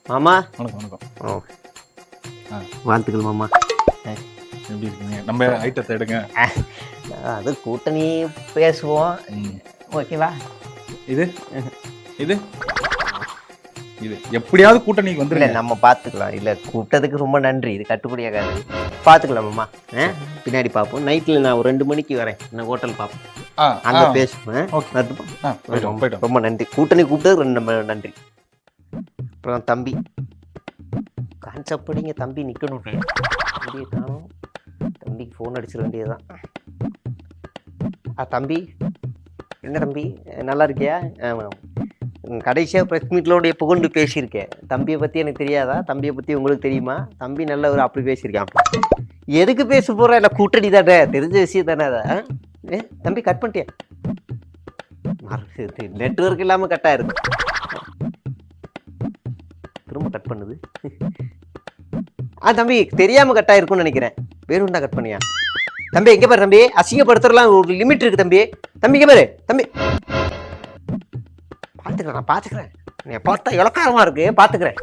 மாமா வணக்கம் வணக்கம். ஓ வாழ்த்துக்கள் மாமா. எப்படி இருக்கீங்க? நம்ம ஐட்டத்தை எடுங்க. அது கூட்டணி பேசுவோம். ஓகேவா? இது இது இது எப்படியாவது கூட்டணிக்கு இல்லை வந்துருங்க. நம்ம பார்த்துக்கலாம். இல்லை கூப்பிட்டதுக்கு ரொம்ப நன்றி. இது கட்டுப்படியாகாது. பார்த்துக்கலாம் மாமா. பின்னாடி பார்ப்போம். நைட்டில் நான் ஒரு 2 மணிக்கு வரேன். நான் ஹோட்டல் பார்ப்போம். அங்கே பேசுவேன். ரொம்ப நன்றி. கூட்டணி கூப்பிட்டது ரொம்ப நன்றி. அப்புறம் தம்பி கான்செப்டிங்க தம்பி நிற்கணும். காணும் தம்பிக்கு ஃபோன் அடிச்சிட வேண்டியதுதான். தம்பி என்ன தம்பி நல்லா இருக்கியா? கடைசியாக ப்ரெஸ் மீட்லோடைய புகழ்ந்து பேசியிருக்கேன். தம்பியை பற்றி எனக்கு தெரியாதா? தம்பியை பற்றி உங்களுக்கு தெரியுமா? தம்பி நல்ல ஒரு அப்படி பேசியிருக்கேன். எதுக்கு பேச போகிற? இல்லை கூட்டணி தானே, தெரிஞ்ச விஷயம் தானே. அதை தம்பி கட் பண்ணிட்டியா? நெட்வொர்க் இல்லாமல் கட் ஆயிருக்கு. திரும்ப கட் பண்ணுது. தம்பி தெரியாமல் கட் ஆயிருக்கும்னு நினைக்கிறேன். வேணும் தான் கட் பண்ணியா? தம்பி எங்கே பாரு தம்பி, அசிங்கப்படுத்துறலாம் ஒரு லிமிட் இருக்கு தம்பி. தம்பி இங்கே பாரு தம்பி. பார்த்துக்கிறேன், நான் பார்த்துக்கிறேன். நீ பார்த்தா இலக்காரமாக இருக்கு. பார்த்துக்கிறேன்.